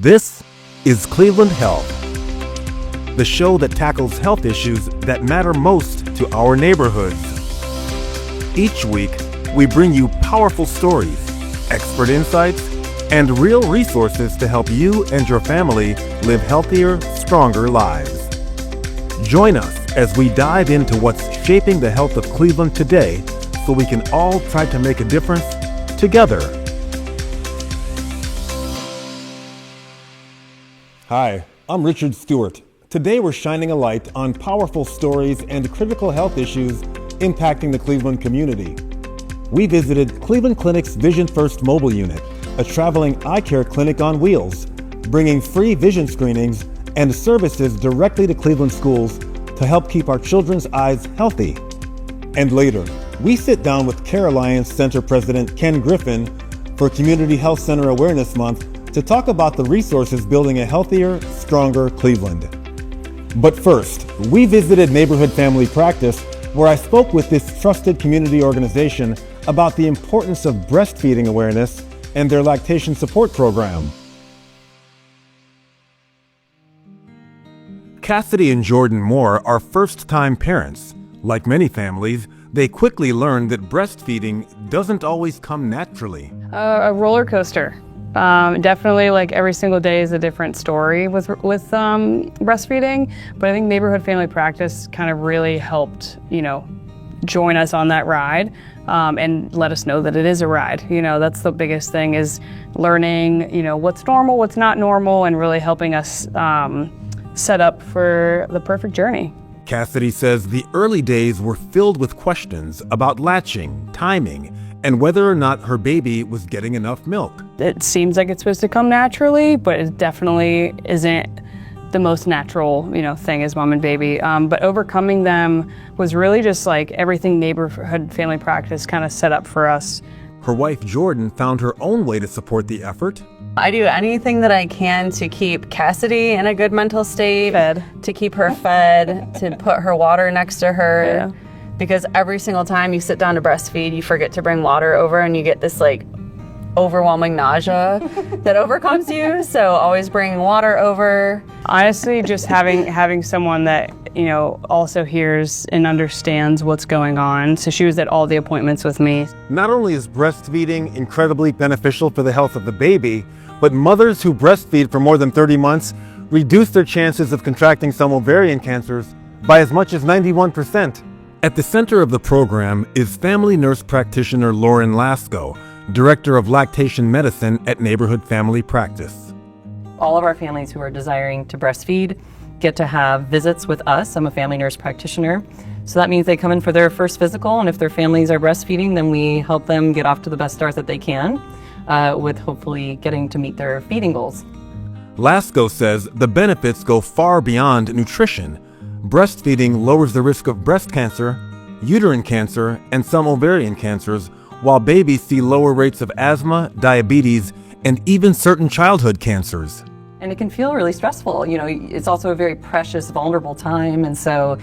This is Cleveland Health, the show that tackles health issues that matter most to our neighborhoods. Each week, we bring you powerful stories, expert insights, and real resources to help you and your family live healthier, stronger lives. Join us as we dive into what's shaping the health of Cleveland today so we can all try to make a difference together. Hi, I'm Richard Stewart. Today we're shining a light on powerful stories and critical health issues impacting the Cleveland community. We visited Cleveland Clinic's Vision First mobile unit, a traveling eye care clinic on wheels, bringing free vision screenings and services directly to Cleveland schools to help keep our children's eyes healthy. And later, we sit down with Care Alliance Center President Ken Griffin for Community Health Center Awareness Month to talk about the resources building a healthier, stronger Cleveland. But first, we visited Neighborhood Family Practice, where I spoke with this trusted community organization about the importance of breastfeeding awareness and their lactation support program. Cassidy and Jordan Moore are first-time parents. Like many families, they quickly learned that breastfeeding doesn't always come naturally. A roller coaster. Definitely, like every single day is a different story with breastfeeding, but I think Neighborhood Family Practice kind of really helped, join us on that ride and let us know that it is a ride. That's the biggest thing, is learning, what's normal, what's not normal, and really helping us set up for the perfect journey. Cassidy says the early days were filled with questions about latching, timing, and whether or not her baby was getting enough milk. It seems like it's supposed to come naturally, but it definitely isn't the most natural, thing as mom and baby. But overcoming them was really just like everything Neighborhood Family Practice kind of set up for us. Her wife Jordan found her own way to support the effort. I do anything that I can to keep Cassidy in a good mental state, to keep her fed, to put her water next to her. Yeah. Because every single time you sit down to breastfeed, you forget to bring water over and you get this overwhelming nausea that overcomes you. So always bring water over. Honestly, just having someone that, also hears and understands what's going on. So she was at all the appointments with me. Not only is breastfeeding incredibly beneficial for the health of the baby, but mothers who breastfeed for more than 30 months reduce their chances of contracting some ovarian cancers by as much as 91%. At the center of the program is family nurse practitioner Lauren Lasko, Director of Lactation Medicine at Neighborhood Family Practice. All of our families who are desiring to breastfeed get to have visits with us. I'm a family nurse practitioner. So that means they come in for their first physical, and if their families are breastfeeding, then we help them get off to the best start that they can, with hopefully getting to meet their feeding goals. Lasko says the benefits go far beyond nutrition. Breastfeeding lowers the risk of breast cancer, uterine cancer, and some ovarian cancers, while babies see lower rates of asthma, diabetes, and even certain childhood cancers. And it can feel really stressful. It's also a very precious, vulnerable time. And so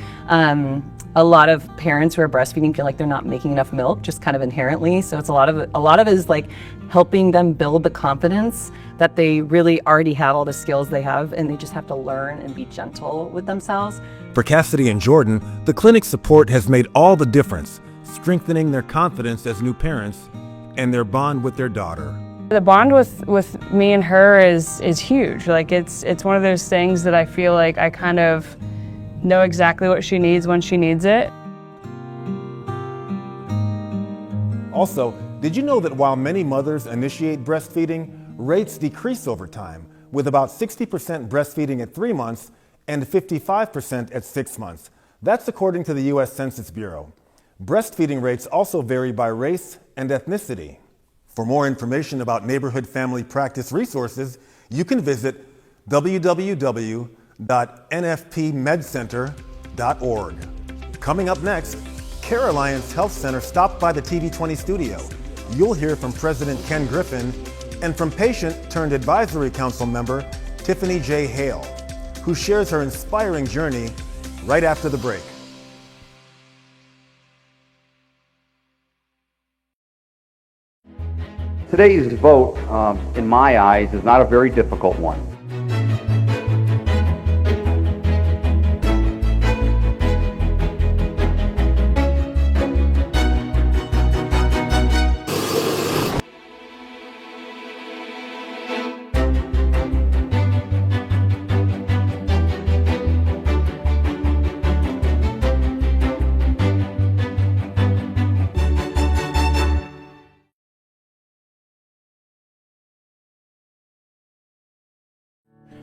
a lot of parents who are breastfeeding feel like they're not making enough milk, just kind of inherently. So it's a lot of it is like helping them build the confidence that they really already have all the skills they have, and they just have to learn and be gentle with themselves. For Cassidy and Jordan, the clinic's support has made all the difference, strengthening their confidence as new parents and their bond with their daughter. The bond with me and her is huge. It's one of those things that I feel like I kind of know exactly what she needs when she needs it. Also, did you know that while many mothers initiate breastfeeding, rates decrease over time, with about 60% breastfeeding at 3 months and 55% at 6 months? That's according to the U.S. Census Bureau. Breastfeeding rates also vary by race and ethnicity. For more information about Neighborhood Family Practice resources, you can visit www.nfpmedcenter.org. Coming up next, Care Alliance Health Center stopped by the TV20 studio. You'll hear from President Ken Griffin and from patient-turned-advisory council member Tiffany J. Hale, who shares her inspiring journey right after the break. Today's vote, in my eyes, is not a very difficult one.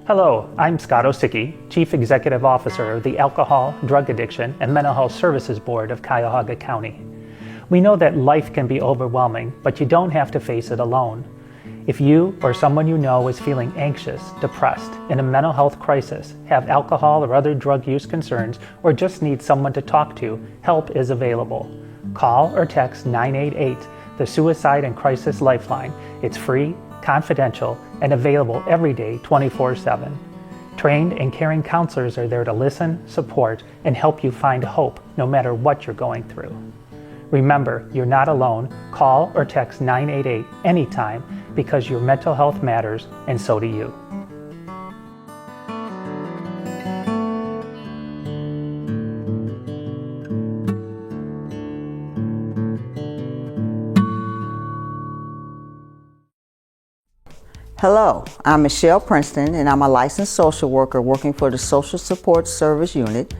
Hello, I'm Scott Osicki, Chief Executive Officer of the Alcohol, Drug Addiction, and Mental Health Services Board of Cuyahoga County. We know that life can be overwhelming, but you don't have to face it alone. If you or someone you know is feeling anxious, depressed, in a mental health crisis, have alcohol or other drug use concerns, or just need someone to talk to, help is available. Call or text 988, the Suicide and Crisis Lifeline. It's free, confidential, and available every day 24/7. Trained and caring counselors are there to listen, support, and help you find hope no matter what you're going through. Remember, you're not alone. Call or text 988 anytime because your mental health matters and so do you. Hello, I'm Michelle Princeton, and I'm a licensed social worker working for the Social Support Service Unit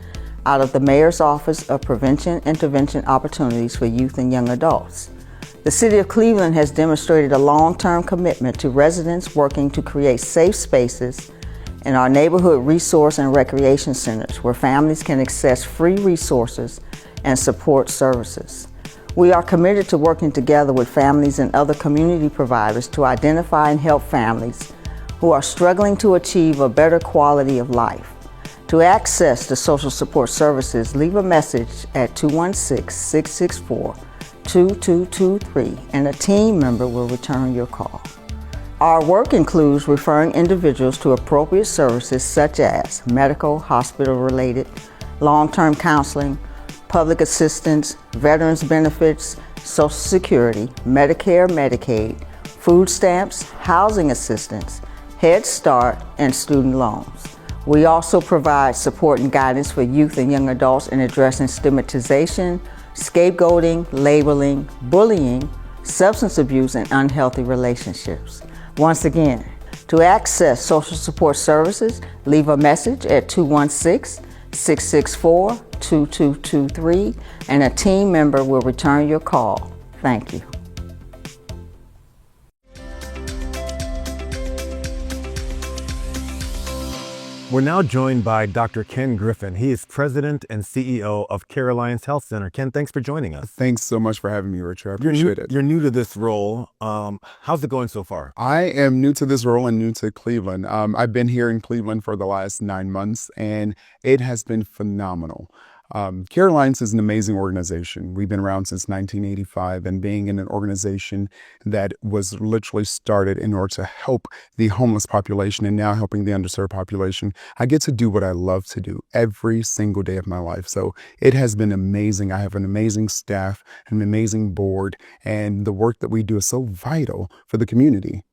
out of the Mayor's Office of Prevention Intervention Opportunities for Youth and Young Adults. The City of Cleveland has demonstrated a long-term commitment to residents working to create safe spaces in our neighborhood resource and recreation centers where families can access free resources and support services. We are committed to working together with families and other community providers to identify and help families who are struggling to achieve a better quality of life. To access the social support services, leave a message at 216-664-2223 and a team member will return your call. Our work includes referring individuals to appropriate services such as medical, hospital-related, long-term counseling, public assistance, veterans benefits, Social Security, Medicare, Medicaid, food stamps, housing assistance, Head Start, and student loans. We also provide support and guidance for youth and young adults in addressing stigmatization, scapegoating, labeling, bullying, substance abuse, and unhealthy relationships. Once again, to access social support services, leave a message at 216-664-2223 and a team member will return your call. Thank you. We're now joined by Dr. Ken Griffin. He is President and CEO of Care Alliance Health Center. Ken, thanks for joining us. Thanks so much for having me, Richard. I appreciate it. You're new to this role. How's it going so far? I am new to this role and new to Cleveland. I've been here in Cleveland for the last 9 months, and it has been phenomenal. Care Alliance is an amazing organization. We've been around since 1985, and being in an organization that was literally started in order to help the homeless population and now helping the underserved population, I get to do what I love to do every single day of my life. So it has been amazing. I have an amazing staff, an amazing board, and the work that we do is so vital for the community.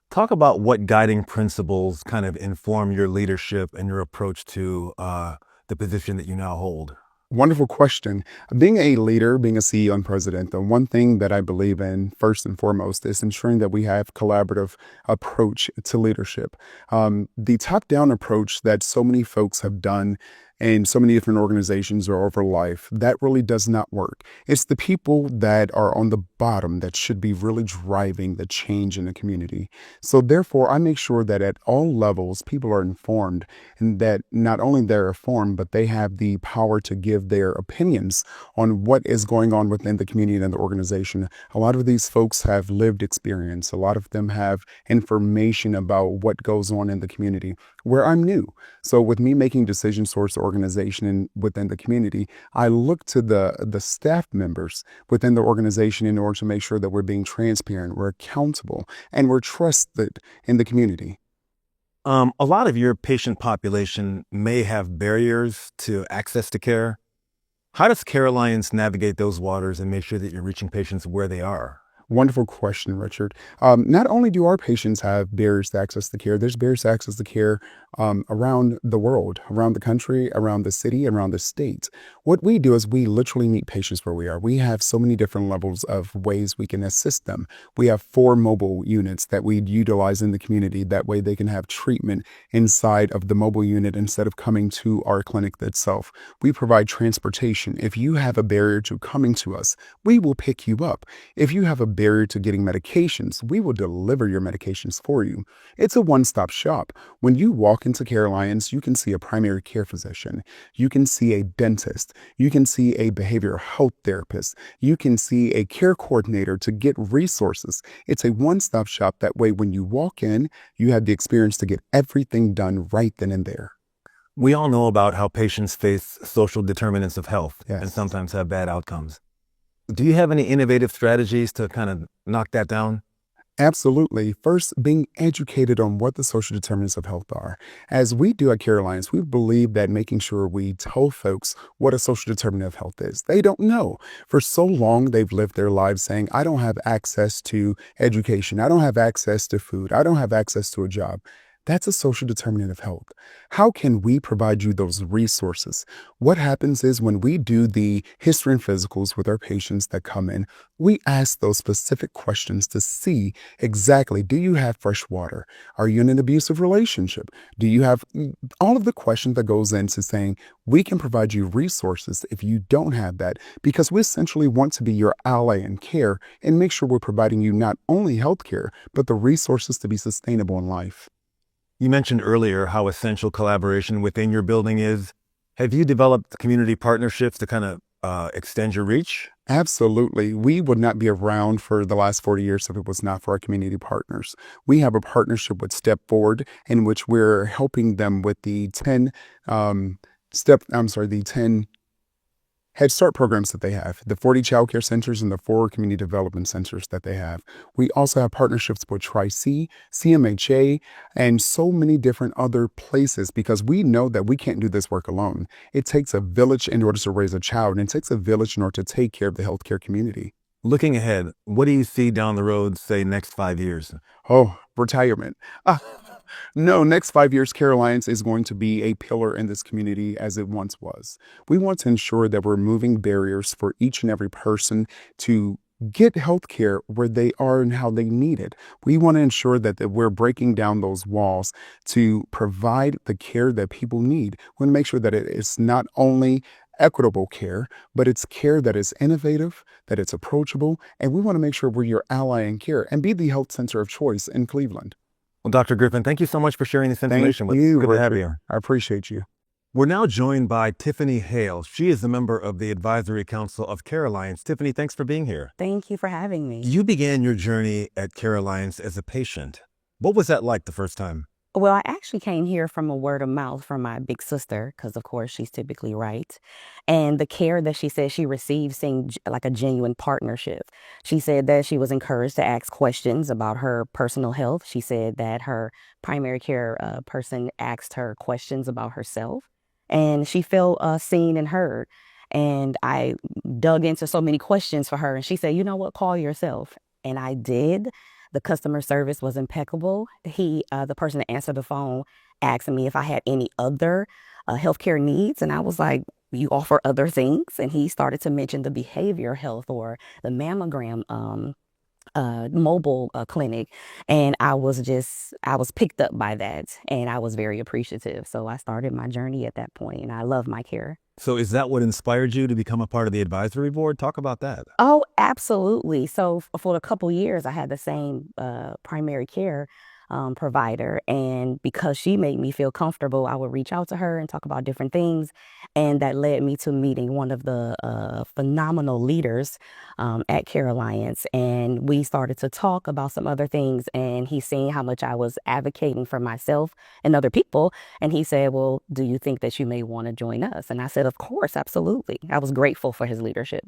Talk about what guiding principles kind of inform your leadership and your approach to the position that you now hold. Wonderful question. Being a leader, being a CEO and president, the one thing that I believe in first and foremost is ensuring that we have collaborative approach to leadership. The top-down approach that so many folks have done in so many different organizations or over life, that really does not work. It's the people that are on the bottom that should be really driving the change in the community. So therefore, I make sure that at all levels, people are informed, and that not only they're informed, but they have the power to give their opinions on what is going on within the community and the organization. A lot of these folks have lived experience. A lot of them have information about what goes on in the community, where I'm new. So with me making decisions towards the organization and within the community, I look to the staff members within the organization in order to make sure that we're being transparent, we're accountable, and we're trusted in the community. A lot of your patient population may have barriers to access to care. How does Care Alliance navigate those waters and make sure that you're reaching patients where they are? Wonderful question, Richard. Not only do our patients have barriers to access to care, there's barriers to access to care around the world, around the country, around the city, around the state. What we do is we literally meet patients where we are. We have so many different levels of ways we can assist them. We have 4 mobile units that we utilize in the community. That way they can have treatment inside of the mobile unit instead of coming to our clinic itself. We provide transportation. If you have a barrier to coming to us, we will pick you up. If you have a barrier to getting medications, we will deliver your medications for you. It's a one-stop shop. When you walk into Care Alliance, you can see a primary care physician, you can see a dentist, you can see a behavioral health therapist, you can see a care coordinator to get resources. It's a one-stop shop. That way, when you walk in, you have the experience to get everything done right then and there. We all know about how patients face social determinants of health and Yes. sometimes have bad outcomes. Do you have any innovative strategies to kind of knock that down? Absolutely. First, being educated on what the social determinants of health are. As we do at Care Alliance, we believe that making sure we tell folks what a social determinant of health is. They don't know. For so long, they've lived their lives saying, I don't have access to education. I don't have access to food. I don't have access to a job. That's a social determinant of health. How can we provide you those resources? What happens is when we do the history and physicals with our patients that come in, we ask those specific questions to see exactly, do you have fresh water? Are you in an abusive relationship? Do you have all of the questions that goes into saying, we can provide you resources if you don't have that, because we essentially want to be your ally in care and make sure we're providing you not only health care, but the resources to be sustainable in life. You mentioned earlier how essential collaboration within your building is. Have you developed community partnerships to kind of extend your reach? Absolutely. We would not be around for the last 40 years if it was not for our community partners. We have a partnership with Step Forward in which we're helping them with the 10 Head Start programs that they have, the 40 child care centers and the 4 community development centers that they have. We also have partnerships with Tri-C, CMHA, and so many different other places because we know that we can't do this work alone. It takes a village in order to raise a child, and it takes a village in order to take care of the healthcare community. Looking ahead, what do you see down the road, say, next 5 years? Oh, retirement. No, next 5 years, Care Alliance is going to be a pillar in this community as it once was. We want to ensure that we're removing barriers for each and every person to get health care where they are and how they need it. We want to ensure that we're breaking down those walls to provide the care that people need. We want to make sure that it is not only equitable care, but it's care that is innovative, that it's approachable, and we want to make sure we're your ally in care and be the health center of choice in Cleveland. Well, Dr. Griffin, thank you so much for sharing this information with us. you, Good to have Richard. you. I appreciate you. We're now joined by Tiffany Hale. She is a member of the Advisory Council of Care Alliance. Tiffany, thanks for being here. Thank you for having me. You began your journey at Care Alliance as a patient. What was that like the first time? Well, I actually came here from a word of mouth from my big sister, because of course she's typically right. And the care that she said she received seemed like a genuine partnership. She said that she was encouraged to ask questions about her personal health. She said that her primary care person asked her questions about herself, and she felt seen and heard. And I dug into so many questions for her, and she said, you know what, call yourself. And I did. The customer service was impeccable. The person that answered the phone asked me if I had any other healthcare needs. And I was like, you offer other things? And he started to mention the behavior health or the mammogram mobile clinic. And I was picked up by that, and I was very appreciative. So I started my journey at that point, and I love my care. So is that what inspired you to become a part of the advisory board? Talk about that. Oh, absolutely. So for a couple years, I had the same primary care provider. And because she made me feel comfortable, I would reach out to her and talk about different things. And that led me to meeting one of the phenomenal leaders at Care Alliance. And we started to talk about some other things. And he seen how much I was advocating for myself and other people. And he said, well, do you think that you may want to join us? And I said, of course, absolutely. I was grateful for his leadership.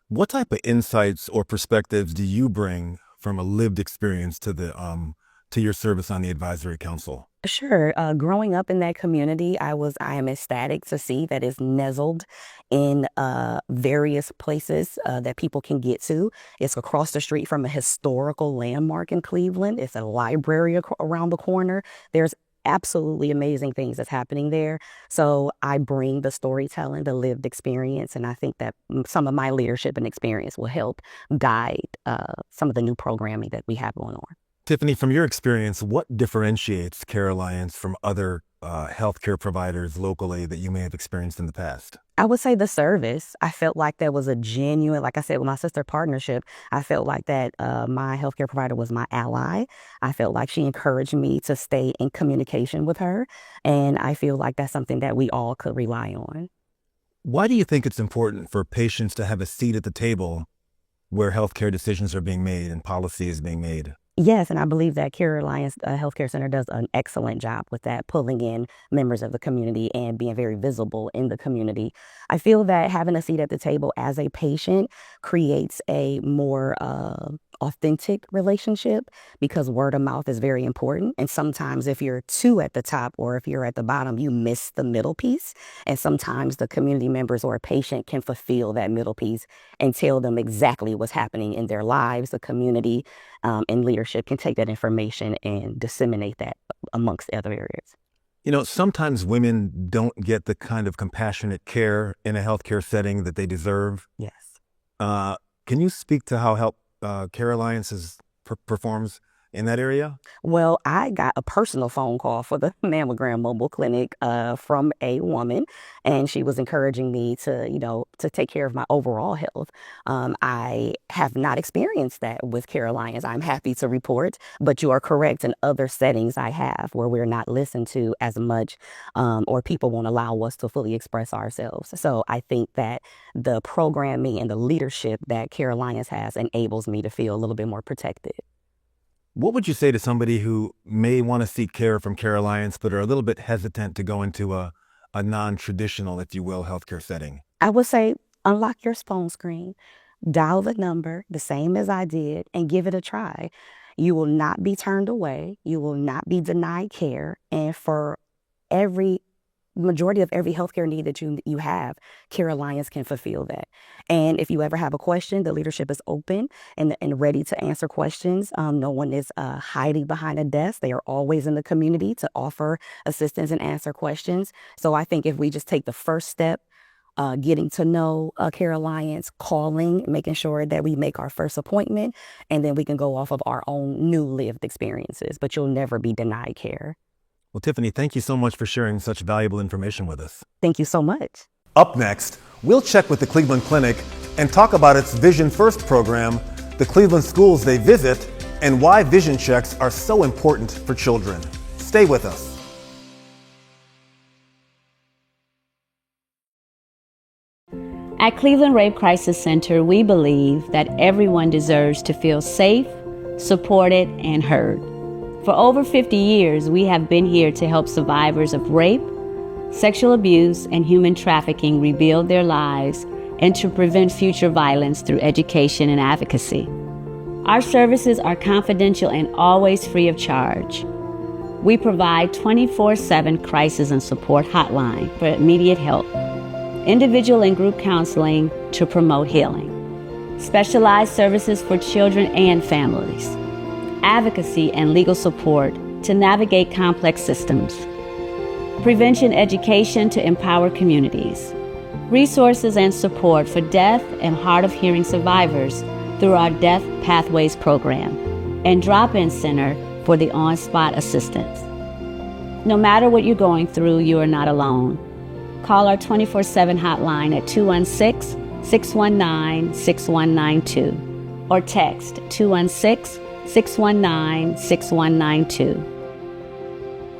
What type of insights or perspectives do you bring from a lived experience to your service on the advisory council? Sure. Growing up in that community, I am ecstatic to see that it's nestled in various places that people can get to. It's across the street from a historical landmark in Cleveland. It's a library around the corner. There's absolutely amazing things that's happening there. So I bring the storytelling, the lived experience, and I think that some of my leadership and experience will help guide some of the new programming that we have going on. Tiffany, from your experience, what differentiates Care Alliance from other healthcare providers locally that you may have experienced in the past? I would say the service. I felt like there was a genuine, like I said, with my sister partnership, I felt like that my healthcare provider was my ally. I felt like she encouraged me to stay in communication with her. And I feel like that's something that we all could rely on. Why do you think it's important for patients to have a seat at the table where healthcare decisions are being made and policy is being made? Yes, and I believe that Care Alliance Healthcare Center does an excellent job with that, pulling in members of the community and being very visible in the community. I feel that having a seat at the table as a patient creates a more authentic relationship because word of mouth is very important. And sometimes if you're too at the top or if you're at the bottom, you miss the middle piece. And sometimes the community members or a patient can fulfill that middle piece and tell them exactly what's happening in their lives. The community and leadership can take that information and disseminate that amongst other areas. You know, sometimes women don't get the kind of compassionate care in a healthcare setting that they deserve. Yes. Can you speak to how Care Alliance performs in that area? Well, I got a personal phone call for the mammogram mobile clinic from a woman, and she was encouraging me to take care of my overall health. I have not experienced that with Care Alliance. I'm happy to report, but you are correct. In other settings I have where we're not listened to as much or people won't allow us to fully express ourselves. So I think that the programming and the leadership that Care Alliance has enables me to feel a little bit more protected. What would you say to somebody who may want to seek care from Care Alliance but are a little bit hesitant to go into a non-traditional, if you will, healthcare setting? I would say unlock your phone screen, dial the number the same as I did, and give it a try. You will not be turned away. You will not be denied care. And for majority of every healthcare need that you have, Care Alliance can fulfill that. And if you ever have a question, the leadership is open and ready to answer questions. No one is hiding behind a desk. They are always in the community to offer assistance and answer questions. So I think if we just take the first step, getting to know Care Alliance, calling, making sure that we make our first appointment, and then we can go off of our own new lived experiences, but you'll never be denied care. Well, Tiffany, thank you so much for sharing such valuable information with us. Thank you so much. Up next, we'll check with the Cleveland Clinic and talk about its Vision First program, the Cleveland schools they visit, and why vision checks are so important for children. Stay with us. At Cleveland Rape Crisis Center, we believe that everyone deserves to feel safe, supported, and heard. For over 50 years, we have been here to help survivors of rape, sexual abuse, and human trafficking rebuild their lives and to prevent future violence through education and advocacy. Our services are confidential and always free of charge. We provide 24/7 crisis and support hotline for immediate help, individual and group counseling to promote healing, specialized services for children and families, advocacy and legal support to navigate complex systems, prevention education to empower communities, resources and support for deaf and hard of hearing survivors through our Deaf Pathways program, and drop-in center for the on-spot assistance. No matter what you're going through, you are not alone. Call our 24/7 hotline at 216-619-6192 or text 216-619-6192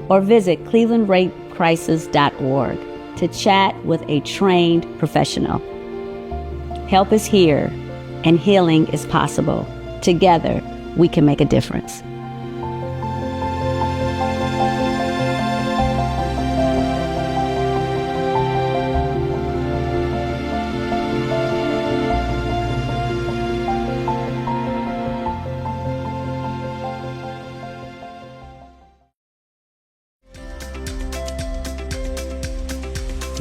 or visit clevelandrapecrisis.org to chat with a trained professional. Help is here and healing is possible. Together, we can make a difference.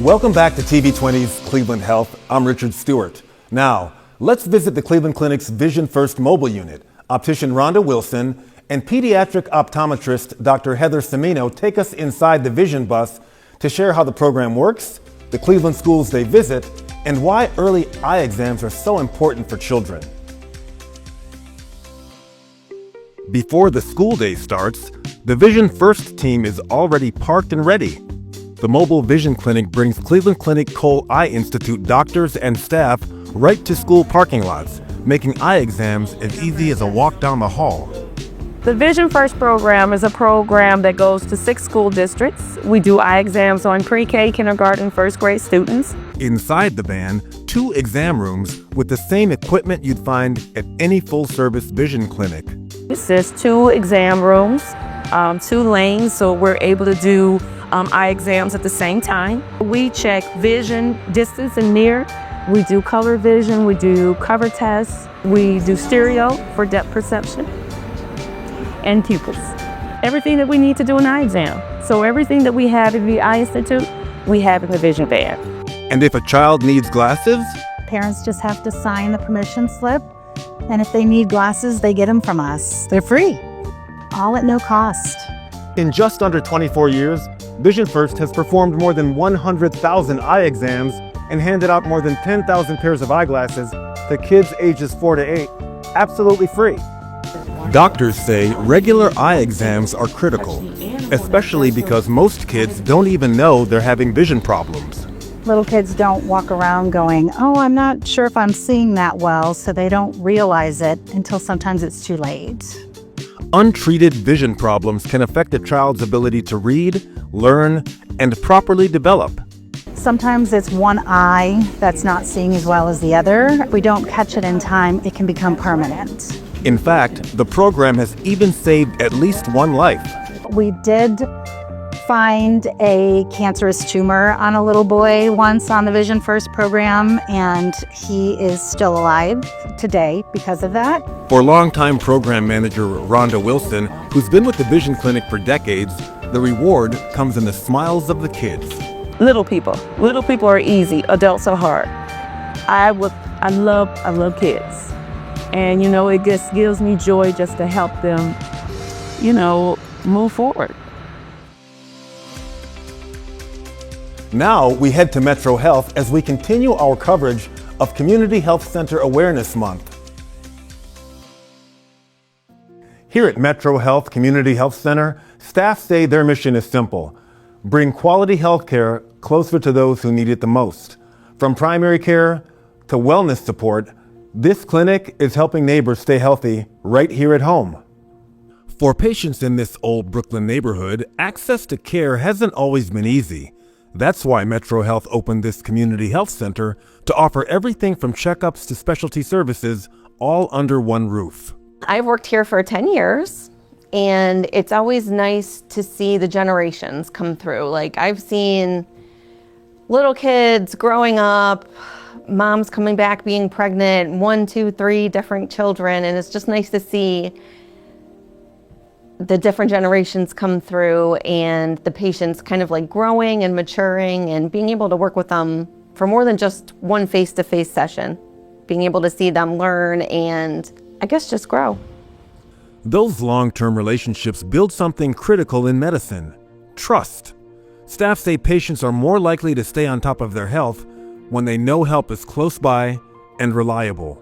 Welcome back to TV20's Cleveland Health. I'm Richard Stewart. Now, let's visit the Cleveland Clinic's Vision First mobile unit. Optician Rhonda Wilson and pediatric optometrist Dr. Heather Semino take us inside the Vision Bus to share how the program works, the Cleveland schools they visit, and why early eye exams are so important for children. Before the school day starts, the Vision First team is already parked and ready. The mobile vision clinic brings Cleveland Clinic Cole Eye Institute doctors and staff right to school parking lots, making eye exams as easy as a walk down the hall. The Vision First program is a program that goes to 6 school districts. We do eye exams on pre-K, kindergarten, first grade students. Inside the van, 2 exam rooms with the same equipment you'd find at any full-service vision clinic. There's 2 exam rooms, 2 lanes, so we're able to do eye exams at the same time. We check vision, distance and near. We do color vision, we do cover tests, we do stereo for depth perception, and pupils. Everything that we need to do an eye exam. So everything that we have in the Eye Institute, we have in the vision van. And if a child needs glasses, parents just have to sign the permission slip, and if they need glasses, they get them from us. They're free, all at no cost. in just under 24 years, Vision First has performed more than 100,000 eye exams and handed out more than 10,000 pairs of eyeglasses to kids ages 4 to 8, absolutely free. Doctors say regular eye exams are critical, especially because most kids don't even know they're having vision problems. Little kids don't walk around going, oh, I'm not sure if I'm seeing that well, so they don't realize it until sometimes it's too late. Untreated vision problems can affect a child's ability to read, learn, and properly develop. Sometimes it's one eye that's not seeing as well as the other. If we don't catch it in time, it can become permanent. In fact, the program has even saved at least one life. We did find a cancerous tumor on a little boy once on the Vision First program, and he is still alive today because of that. For longtime program manager Rhonda Wilson, who's been with the Vision Clinic for decades, the reward comes in the smiles of the kids. Little people are easy, adults are hard. I love kids. And, it just gives me joy just to help them, move forward. Now we head to Metro Health as we continue our coverage of Community Health Center Awareness Month. Here at Metro Health Community Health Center, staff say their mission is simple: bring quality health care closer to those who need it the most. From primary care to wellness support, this clinic is helping neighbors stay healthy right here at home. For patients in this old Brooklyn neighborhood, access to care hasn't always been easy. That's why Metro Health opened this community health center to offer everything from checkups to specialty services, all under one roof. I've worked here for 10 years, and it's always nice to see the generations come through. Like, I've seen little kids growing up, moms coming back being pregnant, 1, 2, 3 different children, and it's just nice to see the different generations come through and the patients kind of like growing and maturing and being able to work with them for more than just one face-to-face session, being able to see them learn and I guess just grow. Those long-term relationships build something critical in medicine: trust. Staff say patients are more likely to stay on top of their health when they know help is close by and reliable.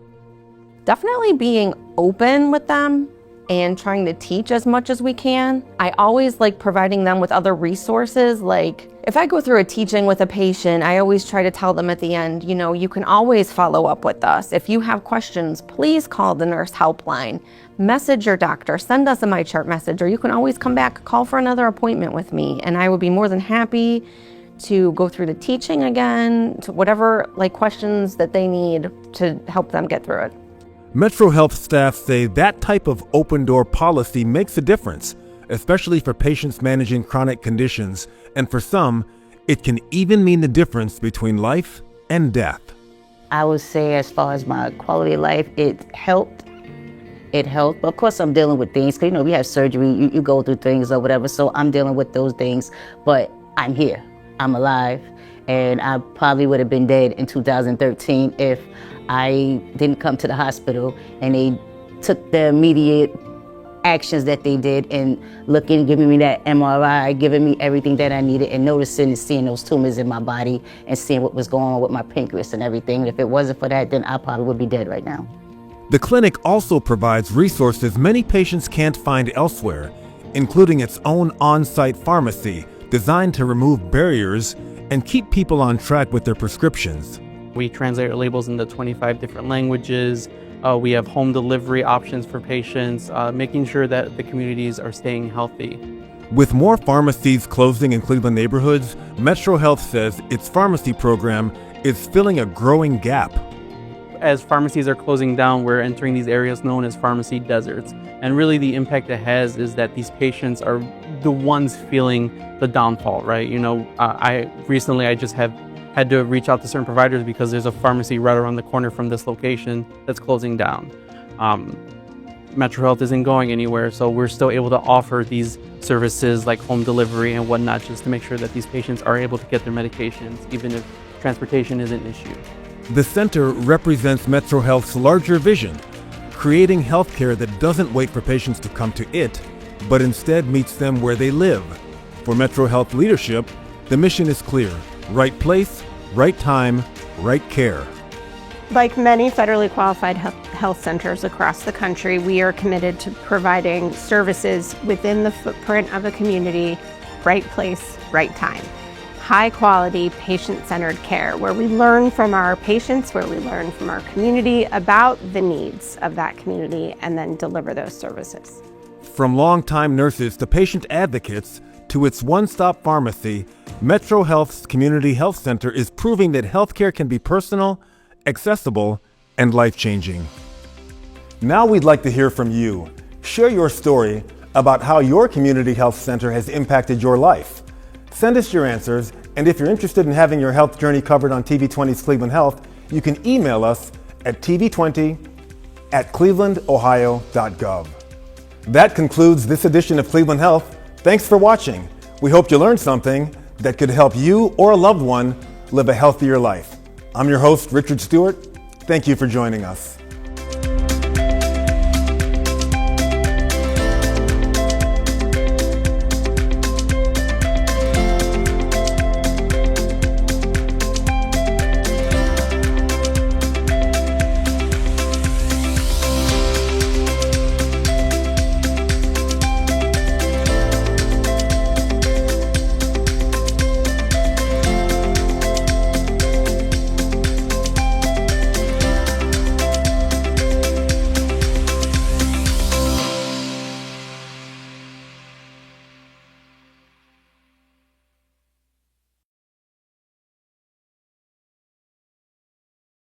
Definitely being open with them and trying to teach as much as we can. I always like providing them with other resources. Like if I go through a teaching with a patient, I always try to tell them at the end, you can always follow up with us. If you have questions, please call the nurse helpline, message your doctor, send us a MyChart message, or you can always come back, call for another appointment with me. And I would be more than happy to go through the teaching again, to whatever questions that they need to help them get through it. Metro Health staff say that type of open-door policy makes a difference, especially for patients managing chronic conditions, and for some, it can even mean the difference between life and death. I would say as far as my quality of life, it helped. But of course, I'm dealing with things, because we have surgery, you go through things or whatever, so I'm dealing with those things, but I'm here, I'm alive, and I probably would have been dead in 2013 if I didn't come to the hospital and they took the immediate actions that they did and looking, giving me that MRI, giving me everything that I needed, and noticing and seeing those tumors in my body and seeing what was going on with my pancreas and everything. And if it wasn't for that, then I probably would be dead right now. The clinic also provides resources many patients can't find elsewhere, including its own on-site pharmacy designed to remove barriers and keep people on track with their prescriptions. We translate our labels into 25 different languages. We have home delivery options for patients, making sure that the communities are staying healthy. With more pharmacies closing in Cleveland neighborhoods, Metro Health says its pharmacy program is filling a growing gap. As pharmacies are closing down, we're entering these areas known as pharmacy deserts. And really the impact it has is that these patients are the ones feeling the downfall, right? You know, I just have had to reach out to certain providers because there's a pharmacy right around the corner from this location that's closing down. Metro Health isn't going anywhere, so we're still able to offer these services like home delivery and whatnot, just to make sure that these patients are able to get their medications, even if transportation is an issue. The center represents Metro Health's larger vision, creating healthcare that doesn't wait for patients to come to it, but instead meets them where they live. For Metro Health leadership, the mission is clear: right place, right time, right care. Like many federally qualified health centers across the country, we are committed to providing services within the footprint of a community, right place, right time. High quality, patient-centered care where we learn from our patients, where we learn from our community about the needs of that community and then deliver those services. From longtime nurses to patient advocates to its one-stop pharmacy, Metro Health's Community Health Center is proving that healthcare can be personal, accessible, and life-changing. Now we'd like to hear from you. Share your story about how your community health center has impacted your life. Send us your answers, and if you're interested in having your health journey covered on TV20's Cleveland Health, you can email us at tv20@clevelandohio.gov. That concludes this edition of Cleveland Health. Thanks for watching. We hope you learned something that could help you or a loved one live a healthier life. I'm your host, Richard Stewart. Thank you for joining us.